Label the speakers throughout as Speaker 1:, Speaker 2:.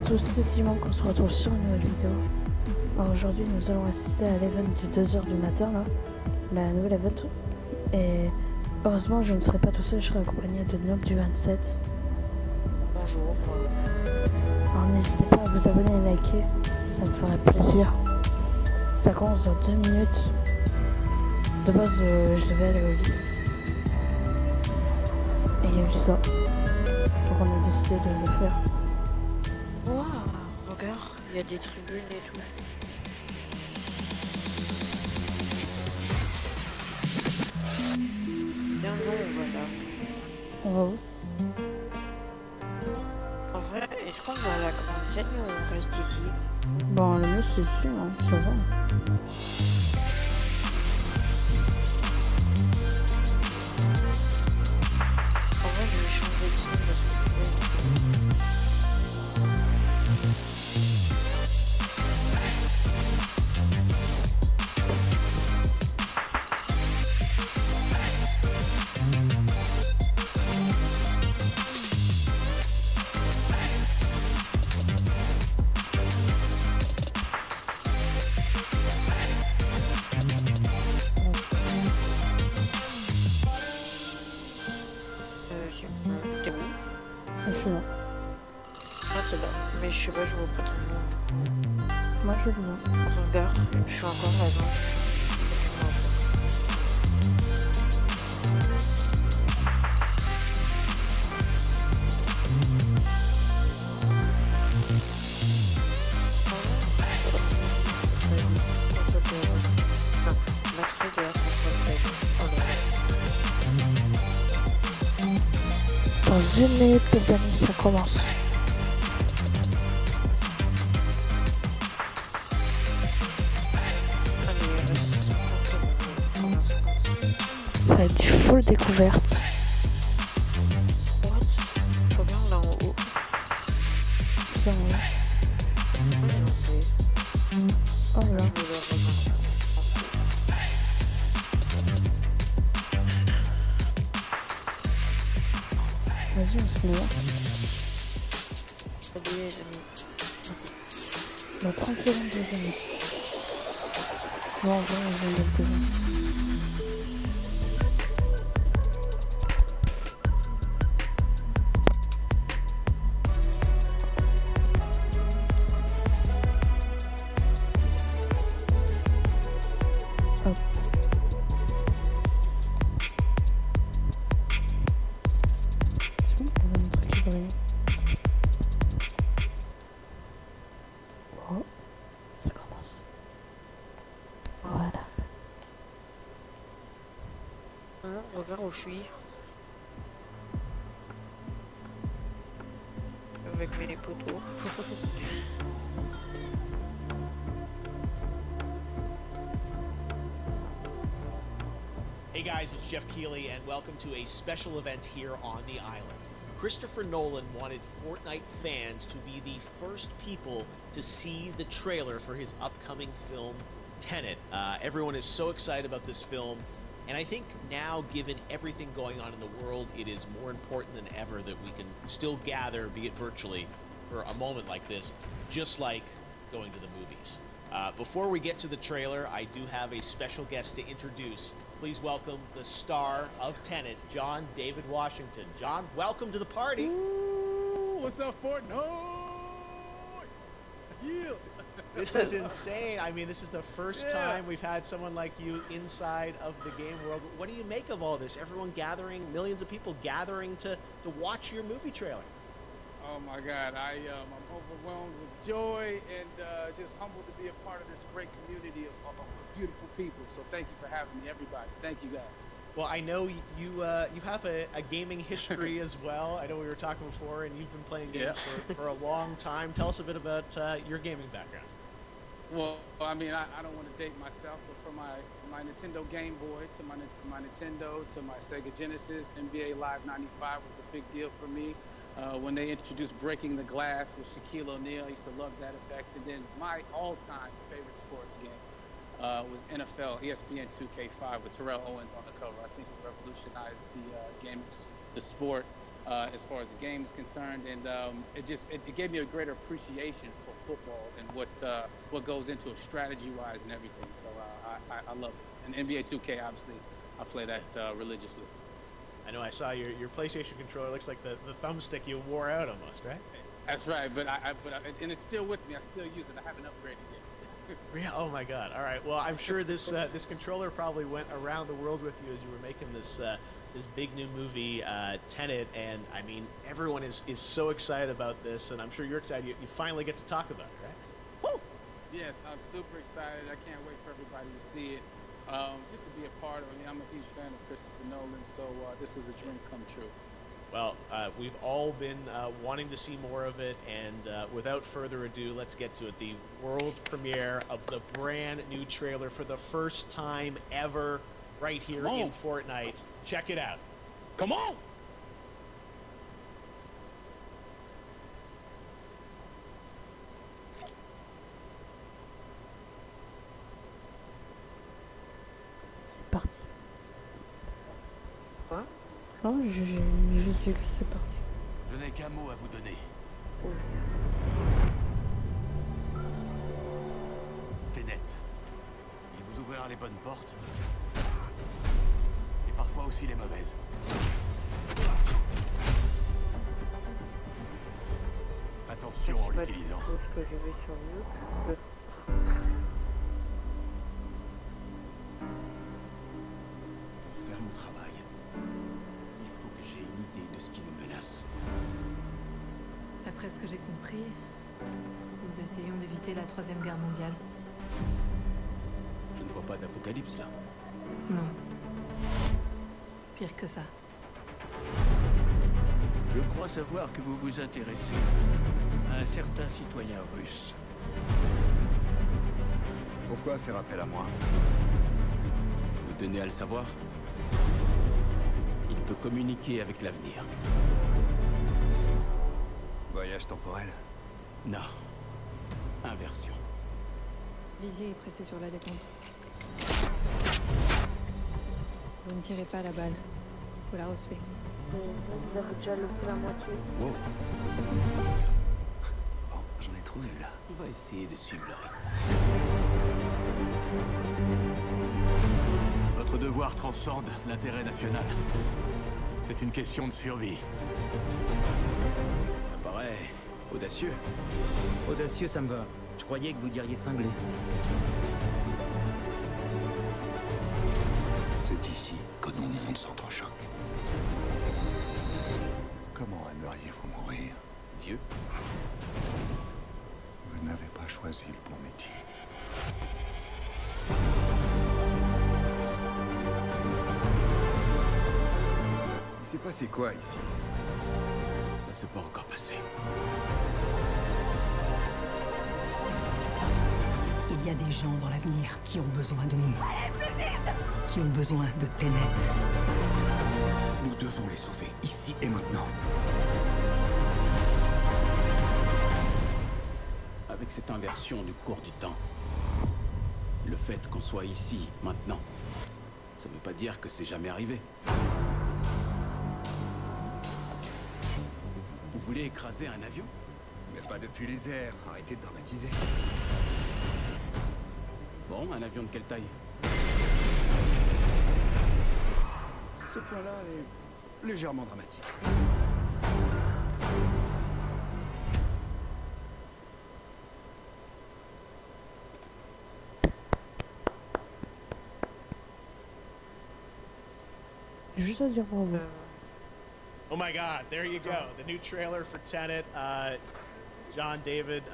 Speaker 1: Tous ces immenses qu'on se retrouve sur une nouvelle vidéo. Alors aujourd'hui nous allons assister à l'event du 2h du matin là, la nouvelle event. Et heureusement je ne serai pas tout seul, je serai accompagné de Nob du 27.
Speaker 2: Bonjour.
Speaker 1: Alors n'hésitez pas à vous abonner et liker, ça me ferait plaisir. Ça commence dans 2 minutes. De base je devais aller au lit. Et il y a eu ça. Donc on a décidé de le faire.
Speaker 2: Waouh, regarde, il y a des tribunes et tout. Bien non, voilà.
Speaker 1: On va où?
Speaker 2: En vrai, est-ce qu'on va à la grande scène ou on reste ici?
Speaker 1: Bon le mieux c'est ici, hein, ça va.
Speaker 2: En vrai, je vais changer de scène parce que t'es où?
Speaker 1: Je suis là.
Speaker 2: Ah, t'es là. Mais je sais pas, je vois pas ton nom.
Speaker 1: Moi je le vois.
Speaker 2: Regarde, je suis encore là-bas.
Speaker 1: Dans 1 minute les amis, ça commence. Ça va être du full découverte.
Speaker 2: What? Regarde là en haut.
Speaker 1: Ça va. Oh là. Vas-y, on se met là.
Speaker 2: Salut les amis.
Speaker 1: Bah, tranquille, les amis. Bon, on va mettre devant. Hop. C'est bon, on va un truc qui brille. Oh, ça commence. Voilà.
Speaker 2: Regarde où je suis. Avec mes poteaux.
Speaker 3: Hey guys, it's Jeff Keighley and welcome to a special event here on the island. Christopher Nolan wanted Fortnite fans to be the first people to see the trailer for his upcoming film, Tenet. Everyone is so excited about this film, and I think now, given everything going on in the world, it is more important than ever that we can still gather, be it virtually, for a moment like this, just like going to the movies. Before we get to the trailer, I do have a special guest to introduce. Please welcome the star of Tenet, John David Washington. John, welcome to the party.
Speaker 4: Ooh, what's up, Fortnite? Yeah.
Speaker 3: This is insane. I mean, this is the first time we've had someone like you inside of the game world. What do you make of all this? Everyone gathering, millions of people gathering to watch your movie trailer.
Speaker 4: Oh my God, I'm overwhelmed with joy and just humbled to be a part of this great community of beautiful people. So thank you for having me, everybody. Thank you guys.
Speaker 3: Well, I know you have a gaming history as well. I know we were talking before, and you've been playing games for a long time. Tell us a bit about your gaming background.
Speaker 4: Well, I mean, I don't want to date myself, but from my Nintendo Game Boy to my Nintendo to my Sega Genesis, NBA Live 95 was a big deal for me. When they introduced Breaking the Glass with Shaquille O'Neal, I used to love that effect. And then my all-time favorite sports game was NFL ESPN 2K5 with Terrell Owens on the cover. I think it revolutionized the game, the sport. as far as the game is concerned, and it gave me a greater appreciation for football and what goes into it strategy-wise and everything. So I love it. And NBA 2K, obviously, I play that religiously.
Speaker 3: I know I saw your PlayStation controller. Looks like the thumbstick you wore out almost, right?
Speaker 4: That's right, and it's still with me. I still use it. I haven't upgraded yet.
Speaker 3: Yeah. Oh my God. All right. Well, I'm sure this controller probably went around the world with you as you were making this big new movie, Tenet, and I mean everyone is so excited about this, and I'm sure you're excited. You finally get to talk about it, right? Woo!
Speaker 4: Yes, I'm super excited. I can't wait for everybody to see it. Just to be a part of it. I mean, I'm a huge fan of Christopher Nolan, so this is a dream come true.
Speaker 3: Well, we've all been wanting to see more of it, and without further ado, let's get to it. The world premiere of the brand new trailer for the first time ever right here in Fortnite. Check it out.
Speaker 4: Come on!
Speaker 1: C'est parti.
Speaker 2: Quoi?
Speaker 1: Non, je dis que c'est parti.
Speaker 5: Je n'ai qu'un mot à vous donner. Tenet. Il vous ouvrira les bonnes portes. Et parfois aussi les mauvaises. Attention en l'utilisant.
Speaker 2: C'est ce que j'ai vu sur YouTube.
Speaker 5: Pour faire mon travail, il faut que j'ai une idée de ce qui nous menace.
Speaker 6: D'après ce que j'ai compris, nous essayons d'éviter la Troisième Guerre mondiale.
Speaker 5: Je ne vois pas d'apocalypse là.
Speaker 6: Non. Pire que ça.
Speaker 5: Je crois savoir que vous vous intéressez à un certain citoyen russe.
Speaker 7: Pourquoi faire appel à moi?
Speaker 5: Vous tenez à le savoir? Il peut communiquer avec l'avenir.
Speaker 7: Voyage temporel?
Speaker 5: Non. Inversion.
Speaker 6: Visez et pressez sur la décompte. Vous ne tirez pas la balle. Vous la recevez.
Speaker 2: Vous avez déjà loupé la moitié.
Speaker 5: Wow. Bon, j'en ai trop vu là. On va essayer de suivre le rythme. Votre devoir transcende l'intérêt national. C'est une question de survie. Ça paraît audacieux.
Speaker 8: Audacieux, ça me va. Je croyais que vous diriez cinglé.
Speaker 7: C'est ici que nos mondes s'entrechoquent. Comment aimeriez-vous mourir?
Speaker 5: Vieux.
Speaker 7: Vous n'avez pas choisi le bon métier. Il s'est passé quoi ici?
Speaker 5: Ça s'est pas encore passé.
Speaker 9: Il y a des gens dans l'avenir qui ont besoin de nous. Qui ont besoin de Tenet.
Speaker 7: Nous devons les sauver, ici et maintenant.
Speaker 5: Avec cette inversion du cours du temps, le fait qu'on soit ici, maintenant, ça veut pas dire que c'est jamais arrivé. Vous voulez écraser un avion?
Speaker 7: Mais pas depuis les airs, arrêtez de dramatiser.
Speaker 5: Bon, un avion de quelle taille?
Speaker 7: Ce point-là est légèrement dramatique.
Speaker 1: Juste à dire bravo.
Speaker 3: Oh my God, there you go. The new trailer for Tenet. John, David,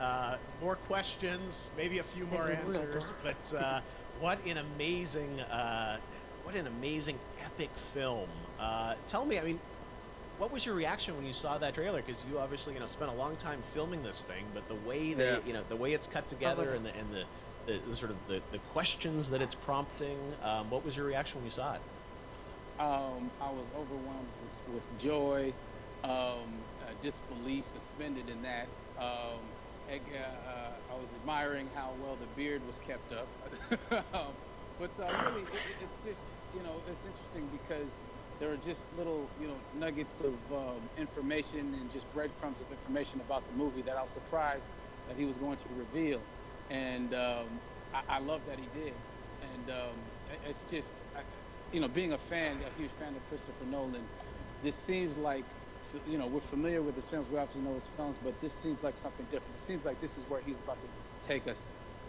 Speaker 3: more questions, maybe a few more answers, but what an amazing epic film. Tell me, I mean, what was your reaction when you saw that trailer? Because you obviously, spent a long time filming this thing, but the way that, the way it's cut together and the sort of the questions that it's prompting, what was your reaction when you saw it?
Speaker 4: I was overwhelmed with joy, disbelief suspended in that. I was admiring how well the beard was kept up. But really, it's just, it's interesting because there are just little, you know, nuggets of information and just breadcrumbs of information about the movie that I was surprised that he was going to reveal. And I love that he did. And it's just, you know, being a huge fan of Christopher Nolan, this seems like, you know, we're familiar with his films, we obviously know his films, but this seems like something different. It seems like this is where he's about to take us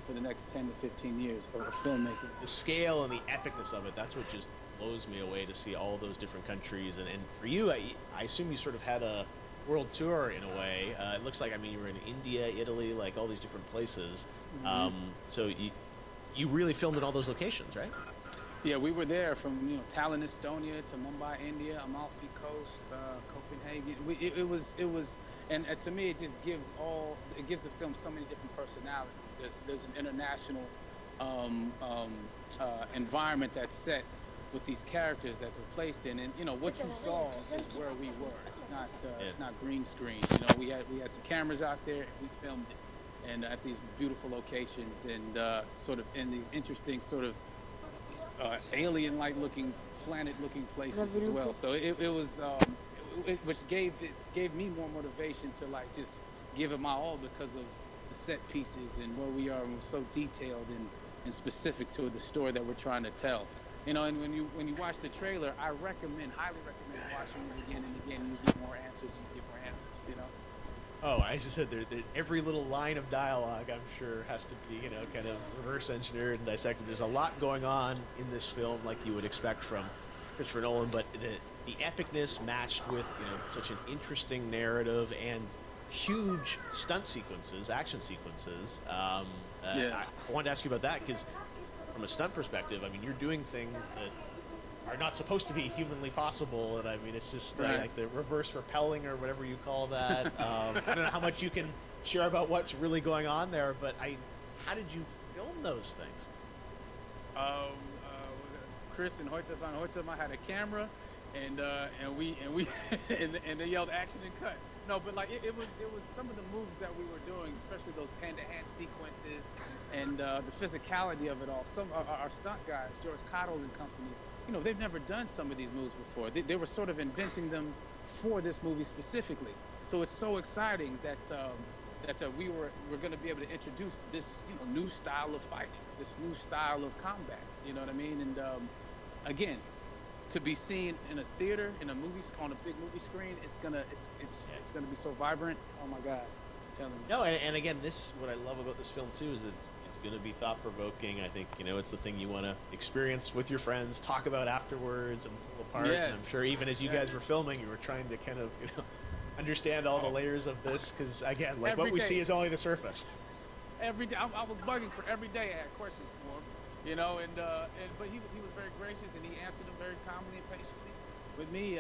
Speaker 4: for the next 10 to 15 years of filmmaking.
Speaker 3: The scale and the epicness of it, that's what just blows me away, to see all those different countries. And for you, I assume you sort of had a world tour in a way. It looks like, I mean, you were in India, Italy, like all these different places. So you really filmed in all those locations, right?
Speaker 4: Yeah, we were there from, you know, Tallinn, Estonia to Mumbai, India, Amalfi Coast, Copenhagen. It was, and to me, it just gives the film so many different personalities. There's an international environment that's set with these characters that we're placed in, and you know what you saw is where we were. It's not green screen. You know, we had some cameras out there, and we filmed it, and at these beautiful locations, and sort of in these interesting sort of alien-like looking, planet-looking places as well. So it was, which gave me more motivation to like just give it my all because of the set pieces and where we are, and we're so detailed and specific to the story that we're trying to tell. You know, and when you watch the trailer, I highly recommend watching it again and again. You get more answers, you know.
Speaker 3: Oh, as I said, every little line of dialogue, I'm sure, has to be, you know, kind of reverse engineered and dissected. There's a lot going on in this film, like you would expect from Christopher Nolan, but the epicness matched with, you know, such an interesting narrative and huge stunt sequences, action sequences. I wanted to ask you about that because, from a stunt perspective, I mean, you're doing things that are not supposed to be humanly possible, and I mean, it's just like the reverse rappelling or whatever you call that. I don't know how much you can share about what's really going on there, but how did you film those things?
Speaker 4: Chris and Hoyte van Hoytema had a camera, and they yelled action and cut. No, but like it was some of the moves that we were doing, especially those hand-to-hand sequences and the physicality of it all. Some our stunt guys, George Cottle and company, you know, they've never done some of these moves before. They were sort of inventing them for this movie specifically. So it's so exciting that we're going to be able to introduce this, you know, new style of fighting, this new style of combat. You know what I mean? And again, to be seen in a theater, in a movie, on a big movie screen, it's gonna be so vibrant. Oh my God, I'm telling you.
Speaker 3: No, and again, what I love about this film too is that it's gonna be thought-provoking. I think, you know, it's the thing you want to experience with your friends, talk about afterwards, and pull apart.
Speaker 4: Yes.
Speaker 3: And I'm sure even as you guys were filming, you were trying to kind of, you know, understand all the layers of this, because again, like what we see is only the surface.
Speaker 4: Every day, I was bugging for every day. I had questions for him. You know, but he was very gracious, and he answered them very calmly and patiently. With me,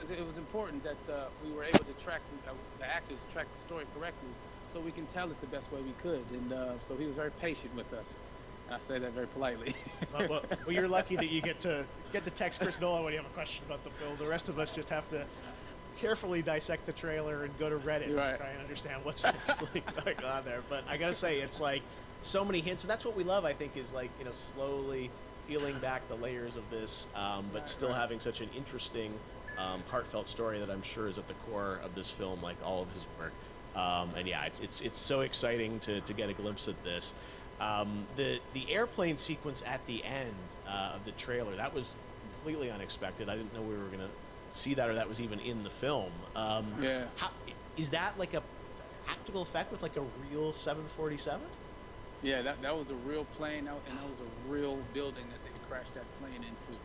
Speaker 4: it was important that we were able to track the actors track the story correctly, so we can tell it the best way we could. And so he was very patient with us, and I say that very politely.
Speaker 3: well, you're lucky that you get to text Chris Nolan when you have a question about the film. The rest of us just have to carefully dissect the trailer and go to Reddit to try and understand what's really going on there. But I gotta say, it's like so many hints, and that's what we love, I think, is like, you know, slowly peeling back the layers of this, but still having such an interesting, heartfelt story that I'm sure is at the core of this film, like all of his work. And yeah, it's so exciting to get a glimpse at this. The airplane sequence at the end of the trailer, that was completely unexpected. I didn't know we were gonna see that, or that was even in the film. Is that like a practical effect with like a real 747?
Speaker 4: Yeah, that was a real plane, and that was a real building that they crashed that plane into.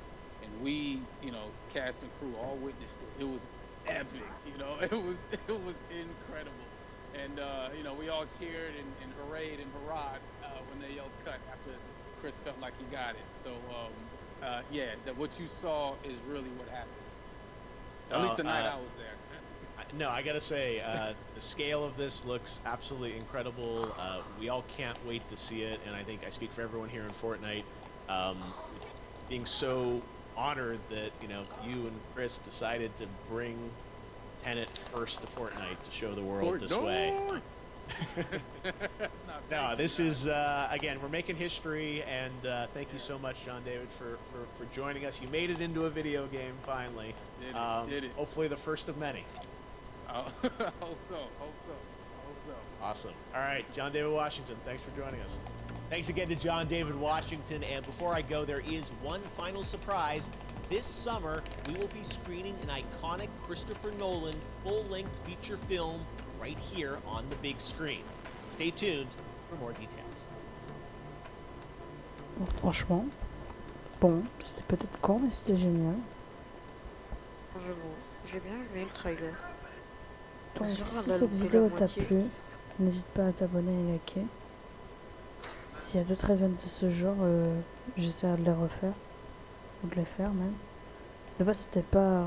Speaker 4: And we, you know, cast and crew all witnessed it. It was epic, you know, it was incredible. And, you know, we all cheered and hurrayed and hurrahed when they yelled cut after Chris felt like he got it. So, yeah, what you saw is really what happened. At least the night I was there.
Speaker 3: No, I gotta say, the scale of this looks absolutely incredible. We all can't wait to see it, and I think I speak for everyone here in Fortnite, being so honored that, you know, you and Chris decided to bring Tenet first to Fortnite to show the world this way. No, this is, again, we're making history, and thank you so much, John David, for joining us. You made it into a video game, finally.
Speaker 4: Did it.
Speaker 3: Hopefully the first of many.
Speaker 4: Hope so.
Speaker 3: Awesome. All right, John David Washington, thanks for joining us. Thanks again to John David Washington, and before I go, there is one final surprise. This summer, we will be screening an iconic Christopher Nolan full-length feature film right here on the big screen. Stay tuned for more details.
Speaker 1: Bon, franchement, bon, c'était peut-être con, mais c'était génial.
Speaker 2: J'avoue, j'ai bien aimé le trailer.
Speaker 1: Donc, si
Speaker 2: On a
Speaker 1: cette
Speaker 2: loupé
Speaker 1: vidéo
Speaker 2: la
Speaker 1: t'a
Speaker 2: moitié.
Speaker 1: plu, n'hésite pas à t'abonner et liker. S'il y a d'autres events de ce genre, j'essaierai de les refaire. Ou de les faire même. De base, c'était pas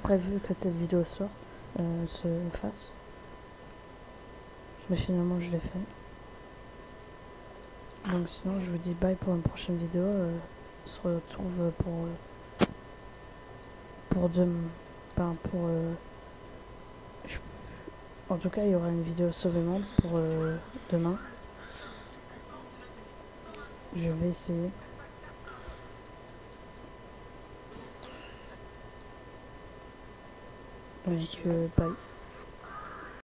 Speaker 1: prévu que cette vidéo sorte, se fasse. Mais finalement, je l'ai fait. Donc sinon, je vous dis bye pour une prochaine vidéo. On se retrouve pour demain. Enfin, en tout cas, il y aura une vidéo sauver monde pour demain. Je vais essayer. Donc, bye.